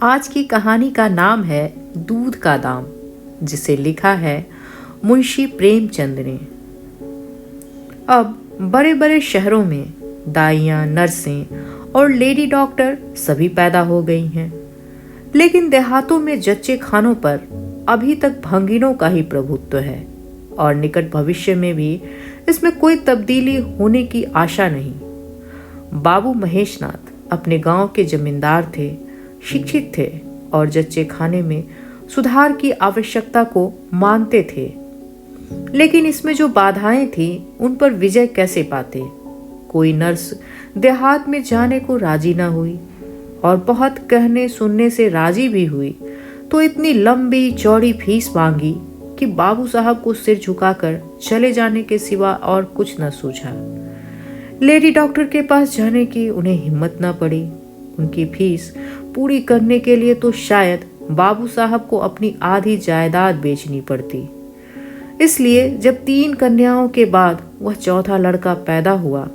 आज की कहानी का नाम है दूध का दाम, जिसे लिखा है मुंशी प्रेमचंद ने। अब बड़े बड़े शहरों में दाइयाँ, नर्सें और लेडी डॉक्टर सभी पैदा हो गई हैं, लेकिन देहातों में जच्चे खानों पर अभी तक भंगिनों का ही प्रभुत्व है और निकट भविष्य में भी इसमें कोई तब्दीली होने की आशा नहीं। बाबू महेशनाथ अपने गांव के जमींदार थे, शिक्षित थे और जच्चे खाने में सुधार की आवश्यकता को मानते थे, लेकिन इसमें जो बाधाएं थी उन पर विजय कैसे पाते। कोई नर्स देहात में जाने को राजी न हुई और बहुत कहने सुनने से राजी भी हुई तो इतनी लंबी चौड़ी फीस मांगी कि बाबू साहब को सिर झुकाकर चले जाने के सिवा और कुछ न सूझा। लेडी डॉक्टर के पास जाने की उन्हें हिम्मत न पड़ी। उनकी फीस पूरी करने के लिए तो शायद बाबू साहब को अपनी आधी जायदाद बेचनी पड़ती। इसलिए जब 3 कन्याओं के बाद वह चौथा लड़का पैदा हुआ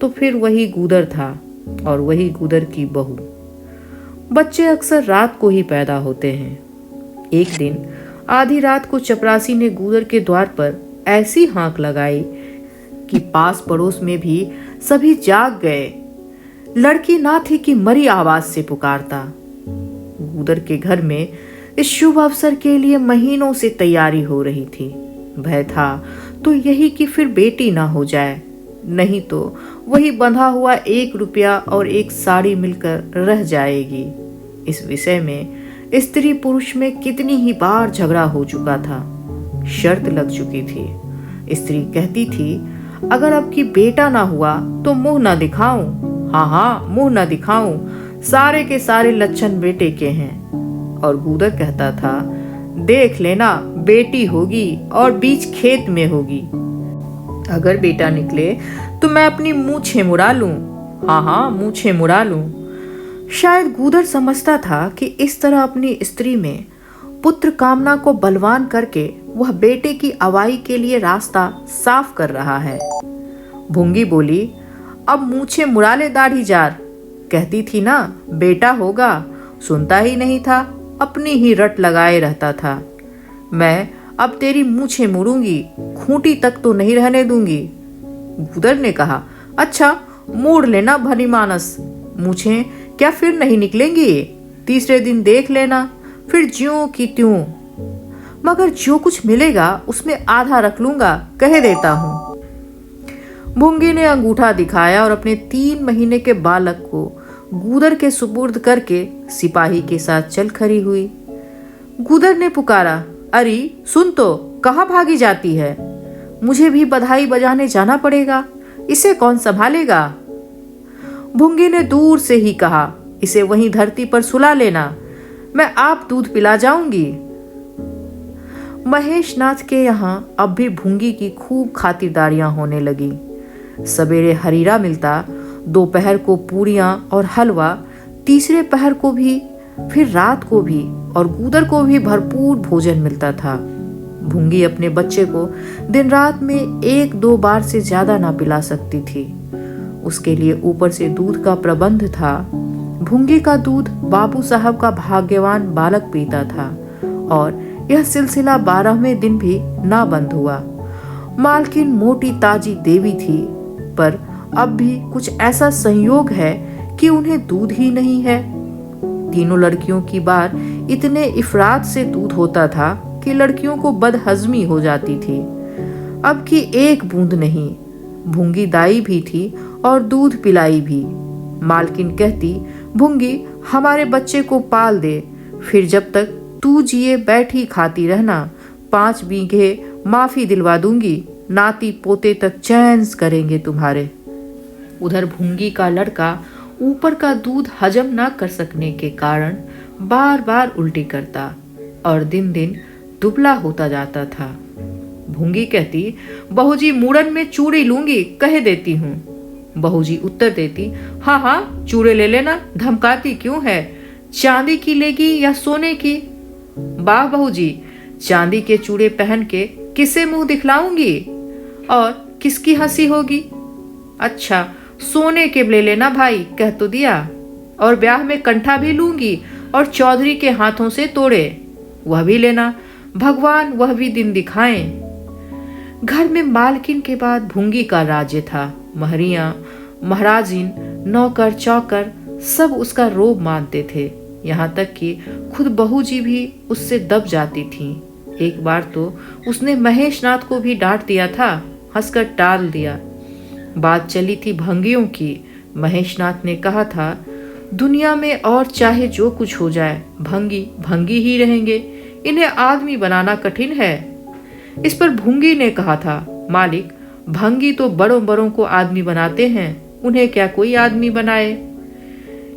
तो फिर वही गूदर था और वही गूदर की बहू। बच्चे अक्सर रात को ही पैदा होते हैं। एक दिन आधी रात को चपरासी ने गूदर के द्वार पर ऐसी हाँक लगाई कि पास पड़ोस में भी सभी जाग गए। लड़की ना थी कि मरी आवाज से पुकारता। गूदर के घर में इस शुभ अवसर के लिए महीनों से तैयारी हो रही थी। भय था तो यही कि फिर बेटी ना हो जाए, नहीं तो वही बंधा हुआ 1 रुपया और 1 साड़ी मिलकर रह जाएगी। इस विषय में स्त्री पुरुष में कितनी ही बार झगड़ा हो चुका था, शर्त लग चुकी थी। स्त्री कहती थी अगर अब की बेटा ना हुआ तो मुंह ना दिखाऊं। हाँ, मुंह ना दिखाऊं, सारे के सारे लक्षण बेटे के हैं। और गूदर कहता था देख लेना, बेटी होगी और बीच खेत में होगी। अगर बेटा निकले तो मैं अपनी मूछें मुड़ा लूं। हाँ, मूछें मुड़ा लूं। शायद गूदर समझता था कि इस तरह अपनी स्त्री में पुत्र कामना को बलवान करके वह बेटे की अवाई के लिए रास्ता साफ कर रहा है। भूंगी बोली, अब मूछें मुड़ा ले दाढ़ीजार, कहती थी ना बेटा होगा। सुनता ही नहीं था, अपनी ही रट लगाए रहता था। मैं अब तेरी मूछें मुड़ूंगी, खूंटी तक तो नहीं रहने दूंगी। गूदर ने कहा अच्छा, मोड़ लेना भली मानस, मूछें क्या फिर नहीं निकलेंगी? तीसरे दिन देख लेना, फिर ज्यों की त्यों। मगर जो कुछ मिलेगा उसमें आधा रख लूंगा, कह देता हूं। भूंगी ने अंगूठा दिखाया और अपने 3 महीने के बालक को गूदर के सुपुर्द करके सिपाही के साथ चल खड़ी हुई। गूदर ने पुकारा, अरे सुन तो, कहाँ भागी जाती है? मुझे भी बधाई बजाने जाना पड़ेगा, इसे कौन संभालेगा? भूंगी ने दूर से ही कहा, इसे वहीं धरती पर सुला लेना, मैं आप दूध पिला जाऊंगी। महेशनाथ के यहाँ अब भी भूंगी की खूब खातिरदारियां होने लगी। सवेरे हरीरा मिलता, दोपहर को पूरियां और हलवा, तीसरे पहर को भी, फिर रात को भी, और गूदर को भी भरपूर भोजन मिलता था। भूंगी अपने बच्चे को दिन रात में 1-2 बार से ज्यादा ना पिला सकती थी। उसके लिए ऊपर से दूध का प्रबंध था। भूंगी का दूध बाबू साहब का भाग्यवान बालक पीता था और यह सिलसिला 12वें दिन भी ना बंद हुआ। मालकिन मोटी ताजी देवी थी, पर अब भी कुछ ऐसा संयोग है कि उन्हें दूध ही नहीं है। तीनों लड़कियों की बार इतने इफरात से दूध होता था कि लड़कियों को बदहजमी हो जाती थी। अब की 1 बूंद नहीं। भूंगी दाई भी थी और दूध पिलाई भी। मालकिन कहती, भूंगी हमारे बच्चे को पाल दे, फिर जब तक तू जिए बैठी खाती रहना, 5 बीघे माफी दिलवा दूंगी, नाती पोते तक चैन करेंगे तुम्हारे। उधर भूंगी का लड़का ऊपर का दूध हजम न कर सकने के कारण बार बार उल्टी करता और दिन दिन दुबला होता जाता था। भूंगी कहती, बहूजी मूड़न में चूड़ी लूंगी, कह देती हूँ। बहूजी उत्तर देती, हाँ, चूड़े ले लेना, धमकाती क्यों है? चांदी की लेगी या सोने की? वाह बहूजी, चांदी के चूड़े पहन के किसे मुंह दिखलाऊंगी और किसकी हंसी होगी? अच्छा, सोने के ले लेना भाई, कह तो दिया। और ब्याह में कंठा भी लूंगी, और चौधरी के हाथों से तोड़े, वह भी लेना, भगवान वह भी दिन दिखाएं। घर में मालकिन के बाद भूंगी का राज्य था। महरियां, महाराजिन, नौकर चौकर सब उसका रोब मानते थे। यहाँ तक कि खुद बहू जी भी उससे दब जाती थीं। एक बार तो उसने महेश नाथ को भी डांट दिया था, हंसकर टाल दिया। बात चली थी भंगियों की। महेश नाथ ने कहा था, दुनिया में और चाहे जो कुछ हो जाए, भंगी भंगी ही रहेंगे, इन्हें आदमी बनाना कठिन है। इस पर भूंगी ने कहा था, मालिक, भंगी तो बड़ों बड़ों को आदमी बनाते हैं, उन्हें क्या कोई आदमी बनाए।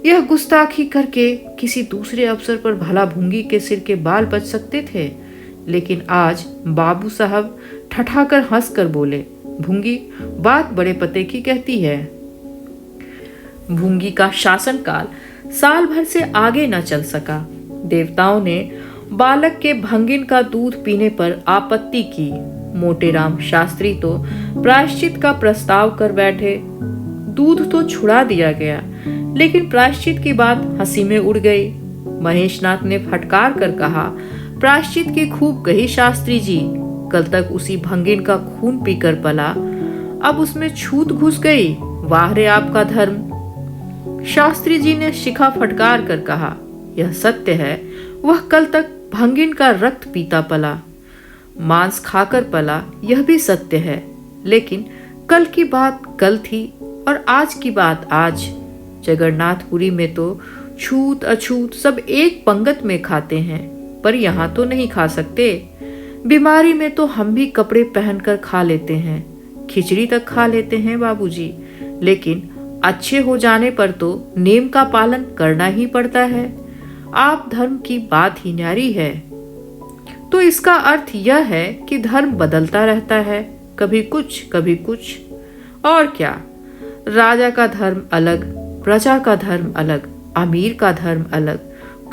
यह गुस्ताखी करके किसी दूसरे अफसर पर भला भूंगी के सिर के बाल बच सकते थे, लेकिन आज बाबू साहब ठठाकर हंसकर बोले, भूंगी बात बड़े पते की कहती है। भूंगी का शासनकाल साल भर से आगे न चल सका। देवताओं ने बालक के भंगिन का दूध पीने पर आपत्ति की। मोटेराम शास्त्री तो प्रायश्चित का प्रस्ताव कर बैठे। दूध तो छुड़ा दिया गया, लेकिन प्रायश्चित की बात हंसी में उड़ गई। महेशनाथ ने फटकार कर कहा, प्रायश्चित की खूब कही शास्त्री जी, कल तक उसी भंगिन का खून पीकर पला, अब उसमें छूत घुस गई, वाह रे आपका धर्म। शास्त्री जी ने शिखा फटकार कर कहा, यह सत्य है, वह कल तक भंगिन का रक्त पीता पला, मांस खाकर पला, यह भी सत्य है, लेकिन कल की बात कल थी और आज की बात आज। जगन्नाथपुरी में तो छूत अछूत सब एक पंगत में खाते हैं, पर यहाँ तो नहीं खा सकते। बीमारी में तो हम भी कपड़े पहनकर खा लेते हैं, खिचड़ी तक खा लेते हैं बाबूजी, लेकिन अच्छे हो जाने पर तो नेम का पालन करना ही पड़ता है। आप धर्म की बात ही न्यारी है। तो इसका अर्थ यह है कि धर्म बदलता रहता है, कभी कुछ कभी कुछ। और क्या, राजा का धर्म अलग, प्रजा का धर्म अलग, अमीर का धर्म अलग,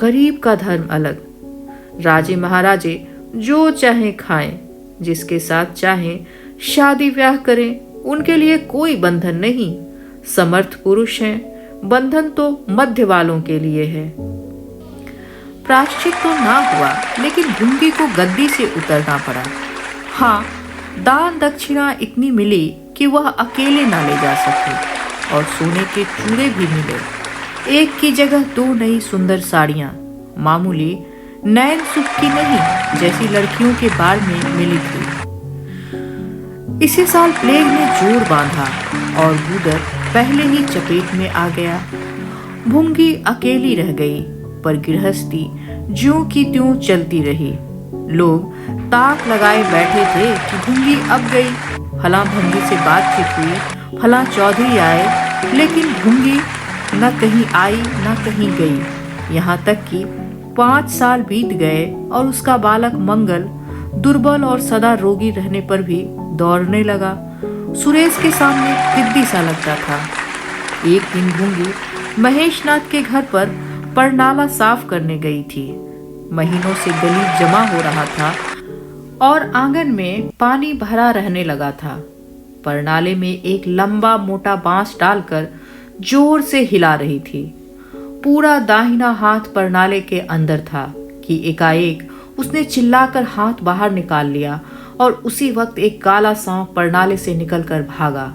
गरीब का धर्म अलग। राजे महाराजे जो चाहें खाएं, जिसके साथ चाहें शादी ब्याह करें, उनके लिए कोई बंधन नहीं। समर्थ पुरुष हैं, बंधन तो मध्य वालों के लिए है। प्रायश्चित तो ना हुआ, लेकिन भूंगी को गद्दी से उतरना पड़ा। हाँ, दान दक्षिणा इतनी मिली कि वह अकेले ना ले जा सके, और सोने के चूड़े भी मिले। एक की जगह 2 नई सुंदर साड़ियां, मामूली नैन सुख की नहीं, जैसी लड़कियों के बाल में मिली थी। इसी साल प्लेग ने जोर बांधा और गूदर पहले ही चपेट में आ गया। भूंगी अकेली रह गई, पर गृहस्थी ज्यों की त्यों चलती रही। लोग ताक लगाए बैठे थे कि भूंगी अब गई। फला भूंगी से बातचीत हुई, फला चौधरी आए, लेकिन भूंगी न कहीं आई न कहीं गई। यहाँ तक कि 5 साल बीत गए और उसका बालक मंगल दुर्बल और सदा रोगी रहने पर भी दौड़ने लगा। सुरेश के सामने टिड्डी सा लगता था। एक दिन भूंगी महेशनाथ के घर पर परनाला साफ करने गई थी। महीनों से गलीच जमा हो रहा था और आंगन में पानी भरा रहने लगा था। परनाले में एक लंबा मोटा बांस डालकर जोर से हिला रही थी। पूरा दाहिना हाथ परनाले के अंदर था कि एकाएक उसने चिल्लाकर हाथ बाहर निकाल लिया और उसी वक्त एक काला सांप परनाले से निकलकर भागा।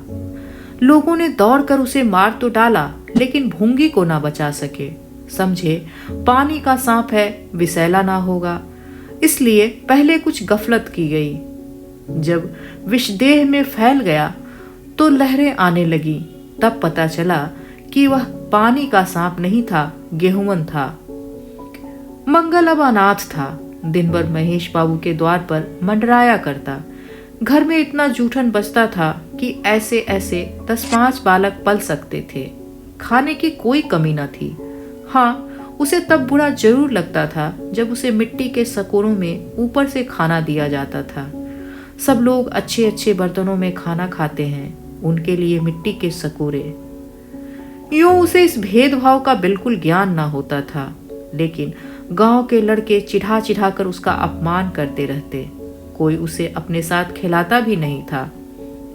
लोगों ने दौड़कर उसे मार तो डाला, लेकिन भूंगी को ना बचा सके। समझे पानी का सांप है, विषैला ना होगा, इसलिए पहले कुछ गफलत की गई। जब विषदेह में फैल गया तो लहरें आने लगी। तब पता चला कि वह पानी का सांप नहीं था, गेहूमन था। मंगल अब अनाथ था। दिन भर महेश बाबू के द्वार पर मंडराया करता। घर में इतना जूठन बचता था कि ऐसे ऐसे 10-5 बालक पल सकते थे। खाने की कोई कमी न थी। हाँ, उसे तब बुरा जरूर लगता था जब उसे मिट्टी के सकोरों में ऊपर से खाना दिया जाता था। सब लोग अच्छे अच्छे बर्तनों में खाना खाते हैं, उनके लिए मिट्टी के सकोरे। यूं उसे इस भेदभाव का बिल्कुल ज्ञान ना होता था, लेकिन गांव के लड़के चिढ़ा चिढ़ा कर उसका अपमान करते रहते। कोई उसे अपने साथ खिलाता भी नहीं था।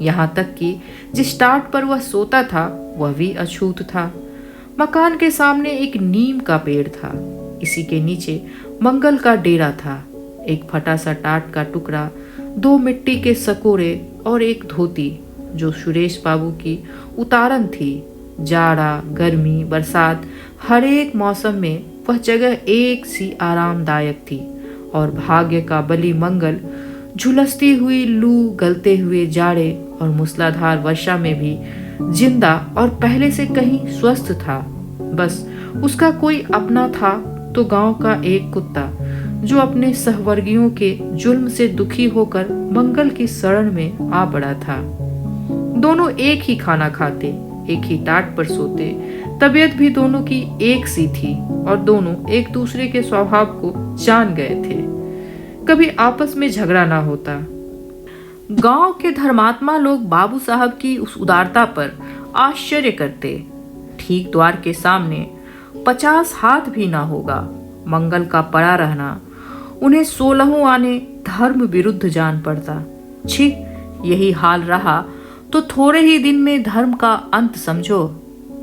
यहाँ तक कि जिस टाट पर वह सोता था वह भी अछूत था। मकान के सामने एक नीम का पेड़ था। इसी के नीचे मंगल का डेरा था। एक फटा सा टाट का टुकड़ा, 2 मिट्टी के सकोरे और एक धोती जो सुरेश बाबू की उतारन थी। जाड़ा, गर्मी, बरसात, हर एक मौसम में वह जगह एक सी आरामदायक थी। और भाग्य का बलि मंगल झुलसती हुई लू, गलते हुए जाड़े और मूसलाधार वर्षा में भी जिंदा और पहले से कहीं स्वस्थ था। बस उसका कोई अपना था तो गांव का एक कुत्ता जो अपने सहवर्गियों के जुल्म से दुखी होकर मंगल की शरण में आ पड़ा था। दोनों एक ही खाना खाते, एक ही टाट पर सोते, तबीयत भी दोनों की एक सी थी और दोनों एक दूसरे के स्वभाव को जान गए थे। कभी आपस में झगड़ा ना होता। गांव के धर्मात्मा लोग बाबू साहब की उस उदारता पर आश्चर्य करते। ठीक द्वार के सामने 50 हाथ भी ना होगा मंगल का पड़ा रहना उन्हें 16 आने धर्म विरुद्ध जान पड़ता। छी, यही हाल रहा तो थोड़े ही दिन में धर्म का अंत समझो।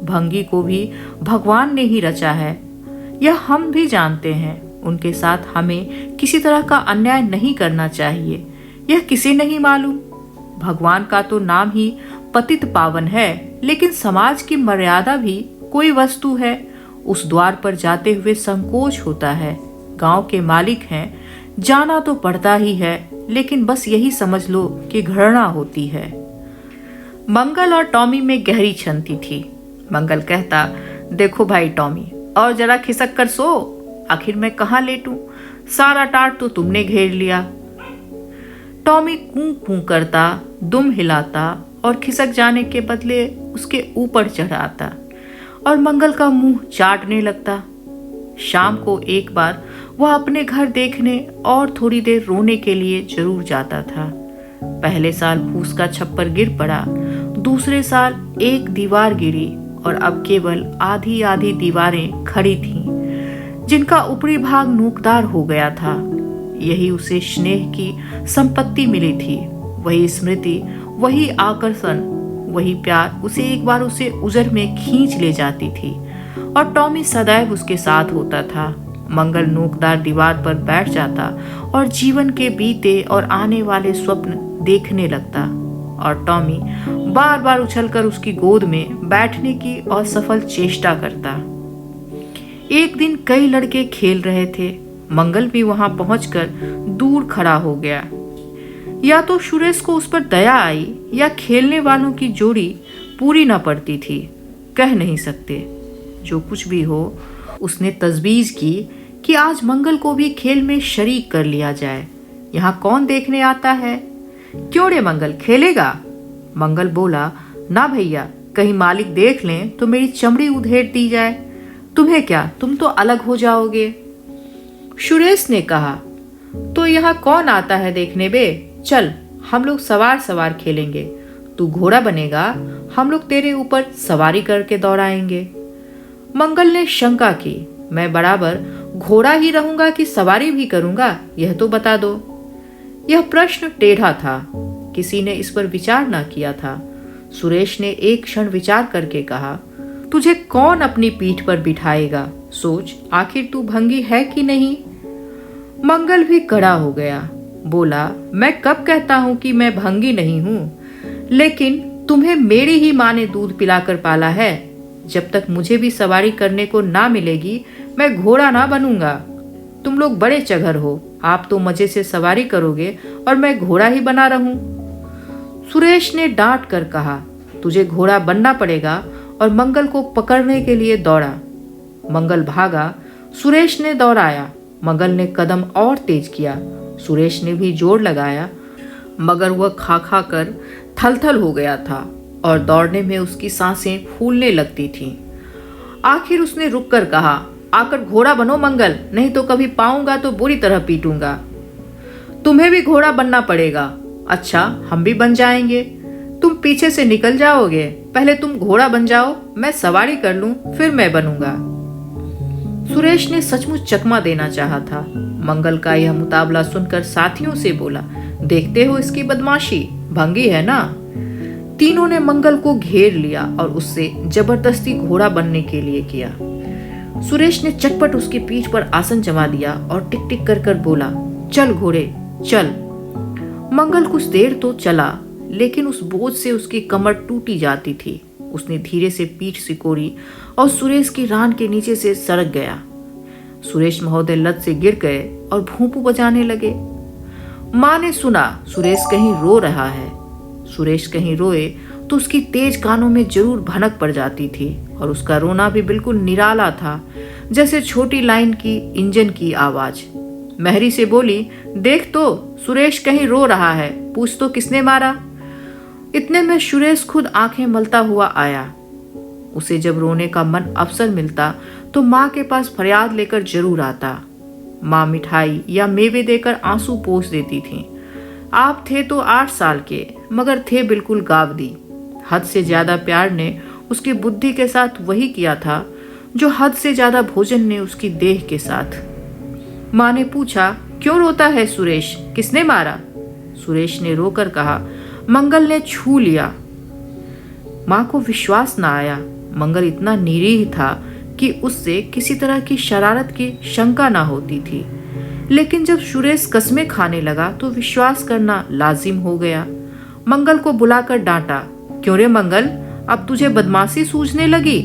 भंगी को भी भगवान ने ही रचा है, यह हम भी जानते हैं। उनके साथ हमें किसी तरह का अन्याय नहीं करना चाहिए, यह किसे नहीं मालूम। भगवान का तो नाम ही पतित पावन है, लेकिन समाज की मर्यादा भी कोई वस्तु है। उस द्वार पर जाते हुए संकोच होता है। गांव के मालिक हैं, जाना तो पड़ता ही है, लेकिन बस यही समझ लो कि घृणा होती है। मंगल और टॉमी में गहरी छंती थी। मंगल कहता, देखो भाई टॉमी, और जरा खिसक कर सो, आखिर मैं कहाँ लेटूं, सारा टाट तो तुमने घेर लिया। टॉमी कूं कूं करता, दुम हिलाता और खिसक जाने के बदले उसके ऊपर चढ़ आता और मंगल का मुंह चाटने लगता। शाम को एक बार वह अपने घर देखने और थोड़ी देर रोने के लिए जरूर जाता था। पहले साल फूस का छप्पर गिर पड़ा, दूसरे साल एक दीवार गिरी और अब केवल आधी आधी दीवारें खड़ी थीं, जिनका ऊपरी भाग नोकदार हो गया था। यही उसे स्नेह की संपत्ति मिली थी, वही स्मृति, वही आकर्षण, वही प्यार उसे एक बार उसे उजर में खींच ले जाती थी और टॉमी सदैव उसके साथ होता था। मंगल नोकदार दीवार पर बैठ जाता और जीवन के बीते और आने वाले स्वप्न देखने लगता और टॉमी बार बार उछलकर उसकी गोद में बैठने की असफल चेष्टा करता। एक दिन कई लड़के खेल रहे थे। मंगल भी वहां पहुंचकर दूर खड़ा हो गया। या तो सुरेश को उस पर दया आई या खेलने वालों की जोड़ी पूरी न पड़ती थी, कह नहीं सकते। जो कुछ भी हो, उसने तजवीज की कि आज मंगल को भी खेल में शरीक कर लिया जाए। यहाँ कौन देखने आता है? क्यों रे मंगल, खेलेगा? मंगल बोला, ना भैया, कहीं मालिक देख लें तो मेरी चमड़ी उधेड़ दी जाए। तुम्हें क्या, तुम तो अलग हो जाओगे। सुरेश ने कहा, तो यहाँ कौन आता है देखने बे? चल, हम लोग सवार सवार खेलेंगे। तू घोड़ा बनेगा, हम लोग तेरे ऊपर सवारी करके दौड़ाएंगे। मंगल ने शंका की, मैं बराबर घोड़ा ही रहूंगा कि सवारी भी करूंगा, यह तो बता दो। यह प्रश्न टेढ़ा था, किसी ने इस पर विचार ना किया था। सुरेश ने एक क्षण विचार करके कहा, तुझे कौन अपनी पीठ पर बिठाएगा? सोच, आखिर तू भंगी है कि नहीं? मंगल भी कड़ा हो गया, बोला, मैं कब कहता हूं कि मैं भंगी नहीं हूं, लेकिन तुम्हें मेरी ही माँ ने दूध पिलाकर पाला है। जब तक मुझे भी सवारी करने को ना मिलेगी, मैं घोड़ा ना बनूंगा। तुम लोग बड़े चघर हो, आप तो मजे से सवारी करोगे और मैं घोड़ा ही बना रहूं। सुरेश ने डांट कर कहा, तुझे घोड़ा बनना पड़ेगा, और मंगल को पकड़ने के लिए दौड़ा। मंगल भागा, सुरेश ने दौड़ाया। मंगल ने कदम और तेज किया, सुरेश ने भी जोर लगाया, मगर वह खा खा कर थलथल हो गया था और दौड़ने में उसकी सांसें फूलने लगती थीं। आखिर उसने रुककर कहा, आकर घोड़ा बनो मंगल, नहीं तो कभी पाऊंगा तो बुरी तरह पीटूंगा। तुम्हें भी घोड़ा बनना पड़ेगा। अच्छा, हम भी बन जाएंगे। तुम पीछे से निकल जाओगे, पहले तुम घोड़ा बन जाओ, मैं सवारी कर लूं, फिर मैं बनूंगा। सुरेश ने सचमुच चकमा देना चाहा था। मंगल का यह मुकाबला सुनकर साथियों से बोला, देखते हो इसकी बदमाशी, भंगी है ना। तीनों ने मंगल को घेर लिया और उससे जबरदस्ती घोड़ा बनने के लिए किया। सुरेश ने चटपट उसकी पीठ पर आसन जमा दिया और टिक टिक कर कर बोला, चल घोड़े चल। मंगल कुछ देर तो चला, लेकिन उस बोझ से उसकी कमर टूटी जाती थी। उसने धीरे से पीठ सिकोड़ी और सुरेश की रान के नीचे से सरक गया। सुरेश महोदय लत से गिर गए और भूपू बजाने लगे। माँ ने सुना सुरेश कहीं रो रहा है। सुरेश कहीं रोए तो उसकी तेज कानों में जरूर भनक पड़ जाती थी, और उसका रोना भी बिल्कुल निराला था, जैसे छोटी लाइन की इंजन की आवाज। महरी से बोली, देख तो सुरेश कहीं रो रहा है, पूछ तो किसने मारा। इतने में सुरेश खुद आंखें मलता हुआ आया। उसे जब रोने का मन अवसर मिलता तो माँ के पास फरियाद लेकर जरूर आता। माँ मिठाई या मेवे देकर आंसू पोंछ देती थी। आप थे तो 8 साल के, मगर थे बिल्कुल गावदी। हद से ज्यादा प्यार ने उसकी बुद्धि के साथ वही किया था जो हद से ज्यादा भोजन ने उसकी देह के साथ। माँ ने पूछा, क्यों रोता है सुरेश, किसने मारा? सुरेश ने रोकर कहा, मंगल ने छू लिया। माँ को विश्वास न आया। मंगल इतना निरीह था कि उससे किसी तरह की शरारत की शंका ना होती थी, लेकिन जब सुरेश कस्में खाने लगा तो विश्वास करना लाजिम हो गया। मंगल को बुलाकर डांटा, क्यों रे मंगल, अब तुझे बदमाशी सूझने लगी?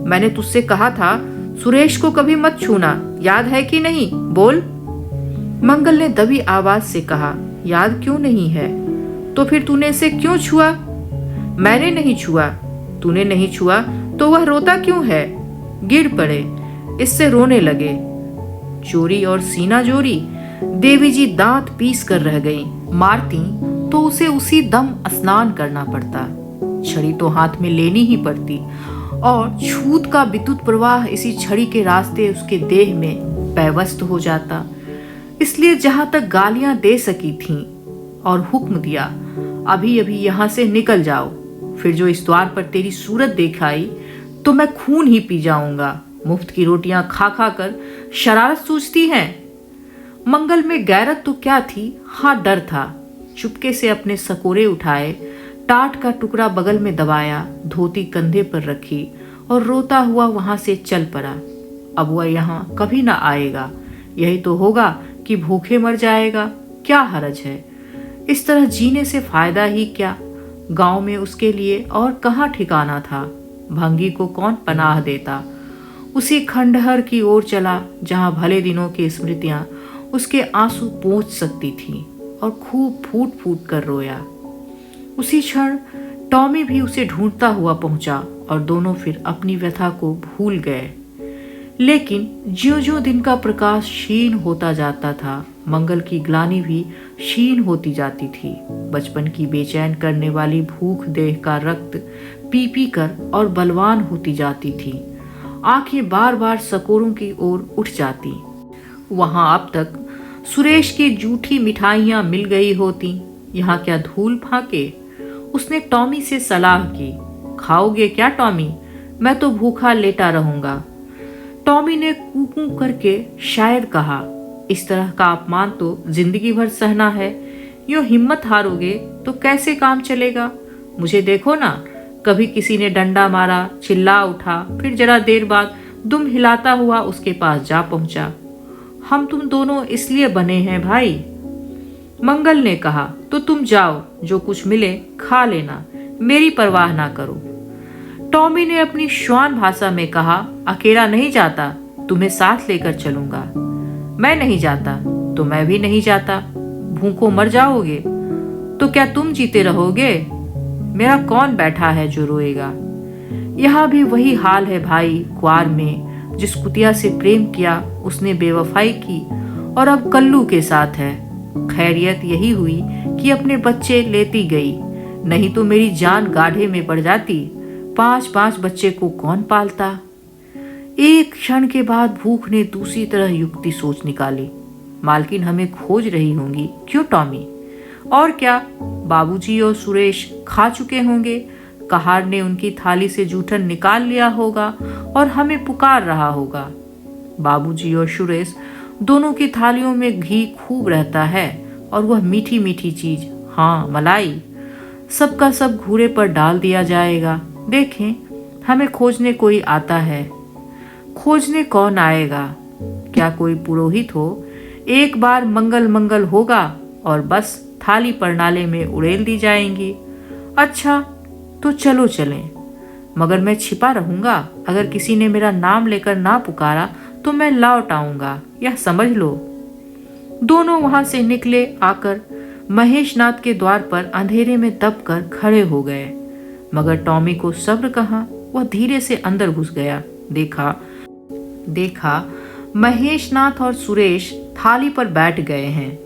मैंने तुझसे कहा था सुरेश को कभी मत छूना, याद है कि नहीं? बोल। मंगल ने दबी आवाज से कहा, याद क्यों नहीं है? तो फिर तूने इसे क्यों छुआ? मैंने नहीं छुआ। तूने नहीं छुआ तो वह रोता क्यों है? गिर पड़े, इससे रोने लगे। चोरी और सीना जोरी। देवी जी दांत पीस कर रह गई। मारती तो उसे उसी दम स्नान करना पड़ता, छड़ी तो हाथ में लेनी ही पड़ती, और छूत का विद्युत प्रवाह इसी छड़ी के रास्ते उसके देह में पैवस्त हो जाता। इसलिए जहां तक गालियां दे सकी थीं और हुक्म दिया, अभी अभी यहां से निकल जाओ, फिर जो इस द्वार पर तेरी सूरत दिखाई तो मैं खून ही पी जाऊंगा। मुफ्त की रोटियां खा खा कर शरारत सूझती हैं। मंगल में गैरत तो क्या थी, हाँ डर था। चुपके से अपने सकोरे उठाए, टाट का टुकड़ा बगल में दबाया, धोती कंधे पर रखी और रोता हुआ वहां से चल पड़ा। अब वह यहाँ कभी ना आएगा। यही तो होगा कि भूखे मर जाएगा, क्या हरज है? इस तरह जीने से फायदा ही क्या? गांव में उसके लिए और कहाँ ठिकाना था। भंगी को कौन पनाह देता? उसी खंडहर की ओर चला जहां भले दिनों की स्मृतियां उसके आंसू पोंछ सकती थीं, और खूब फूट फूट कर रोया। उसी क्षण टॉमी भी उसे ढूंढता हुआ पहुंचा और दोनों फिर अपनी व्यथा को भूल गए। लेकिन ज्यों-ज्यों दिन का प्रकाश क्षीण होता जाता था, मंगल की ग्लानि भी क्षीण होती जाती थी। बचपन की बेचैन करने वाली भूख देह का रक्त पी पी कर और बलवान होती जाती थी। आंखें बार बार सकोरों की ओर उठ जाती। वहां अब तक सुरेश की जूठी मिठाइयां मिल गई होती, यहाँ क्या धूल फाके। उसने टॉमी से सलाह की, खाओगे क्या टॉमी? मैं तो भूखा लेटा रहूंगा। टॉमी ने कूकू करके शायद कहा, इस तरह का अपमान तो जिंदगी भर सहना है। यूं हिम्मत हारोगे तो कैसे काम चलेगा? मुझे देखो ना, कभी किसी ने डंडा मारा, चिल्ला उठा, फिर जरा देर बाद दुम हिलाता हुआ उसके पास जा पहुंचा। हम तुम दोनों इसलिए बने हैं भाई। मंगल ने कहा, तो तुम जाओ, जो कुछ मिले खा लेना, मेरी परवाह ना करो। टॉमी ने अपनी श्वान भाषा में कहा, अकेला नहीं जाता, तुम्हें साथ लेकर चलूंगा। मैं नहीं जाता तो मैं भी नहीं जाता। भूखों मर जाओगे तो क्या तुम जीते रहोगे? मेरा कौन बैठा है जो रोएगा? यहाँ भी वही हाल है भाई। क्वार में जिस कुतिया से प्रेम किया उसने बेवफाई की और अब कल्लू के साथ है। खैरियत यही हुई कि अपने बच्चे लेती गई, नहीं तो मेरी जान गाढ़े में पड़ जाती। 5-5 बच्चे को कौन पालता? एक क्षण के बाद भूख ने दूसरी तरह युक्ति सोच निकाली। मालकिन हमें खोज रही होंगी, क्यों टॉमी? और क्या, बाबूजी और सुरेश खा चुके होंगे। कहार ने उनकी थाली से जूठन निकाल लिया होगा और हमें पुकार रहा होगा। बाबूजी और सुरेश दोनों की थालियों में घी खूब रहता है, और वह मीठी मीठी चीज, हाँ मलाई, सबका सब घूरे पर डाल दिया जाएगा। देखें, हमें खोजने कोई आता है। खोजने कौन आएगा? क्या कोई पुरोहित हो? एक बार मंगल मंगल होगा और बस थाली पर नाले में उड़ेल दी जाएंगी। अच्छा तो चलो चलें, मगर मैं छिपा रहूंगा। अगर किसी ने मेरा नाम लेकर ना पुकारा तो मैं लौट आऊंगा, यह समझ लो। दोनों वहां से निकले आकर महेशनाथ के द्वार पर अंधेरे में दबकर खड़े हो गए। मगर टॉमी को सब्र कहाँ, वह धीरे से अंदर घुस गया। देखा महेशनाथ और सुरेश थाली पर बैठ गए हैं।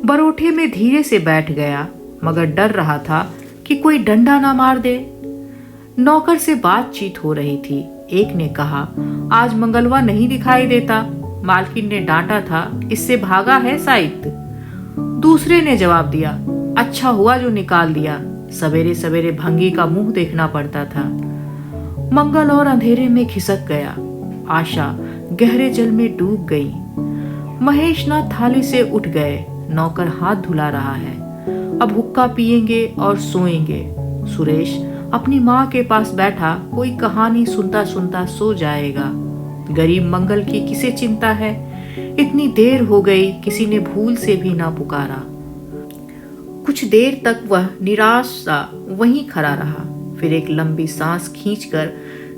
बरोठे में धीरे से बैठ गया, मगर डर रहा था कि कोई डंडा ना मार दे। नौकर से बातचीत हो रही थी। एक ने कहा, आज मंगलवा नहीं दिखाई देता, मालकिन ने डांटा था, इससे भागा है शायद। दूसरे ने जवाब दिया, अच्छा हुआ जो निकाल दिया, सवेरे सवेरे भंगी का मुंह देखना पड़ता था। मंगल और अंधेरे में खिसक गया। आशा गहरे जल में डूब गई। महेशनाथ थाली से उठ गए। नौकर हाथ धुला रहा है। अब हुक्का पिएंगे और सोएंगे। सुरेश अपनी माँ के पास बैठा कोई कहानी सुनता सुनता सो जाएगा। गरीब मंगल की किसे चिंता है? इतनी देर हो गई, किसी ने भूल से भी ना पुकारा। कुछ देर तक वह निराश सा वहीं खड़ा रहा। फिर एक लंबी सांस खींचकर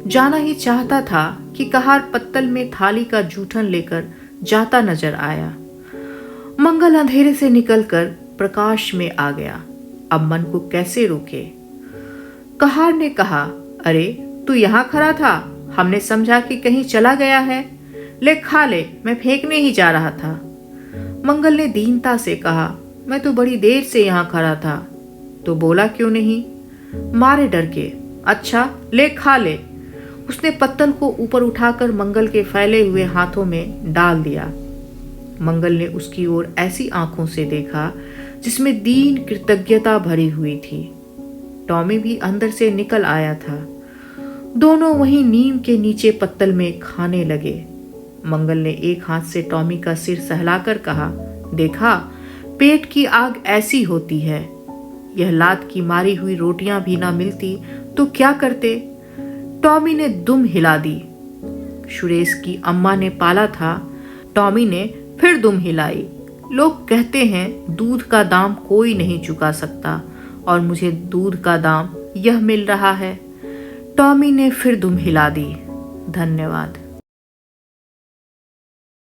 जाना ही चाहता था कि कहार पत्तल में थाली का जूठन लेकर जाता नजर आया। मंगल अंधेरे से निकलकर प्रकाश में आ गया। अब मन को कैसे रोके? कहार ने कहा, अरे तू यहाँ खड़ा था, हमने समझा कि कहीं चला गया है, ले खा ले, मैं फेंकने ही जा रहा था। मंगल ने दीनता से कहा, मैं तो बड़ी देर से यहाँ खड़ा था। तो बोला क्यों नहीं? मारे डर के। अच्छा ले खा ले। उसने पत्तल को ऊपर उठाकर मंगल के फैले हुए हाथों में डाल दिया। मंगल ने उसकी ओर ऐसी आंखों से देखा जिसमें दीन कृतज्ञता भरी हुई थी। टॉमी भी अंदर से निकल आया था। दोनों वहीं नीम के नीचे पत्तल में खाने लगे। मंगल ने एक हाथ से टॉमी का सिर सहलाकर कहा, देखा पेट की आग ऐसी होती है। यह लात की मारी हुई रोटियां भी ना मिलती तो क्या करते? टॉमी ने दुम हिला दी। सुरेश की अम्मा ने पाला था। टॉमी ने फिर दुम हिलाई। लोग कहते हैं दूध का दाम कोई नहीं चुका सकता, और मुझे दूध का दाम यह मिल रहा है। टॉमी ने फिर दुम हिला दी। धन्यवाद।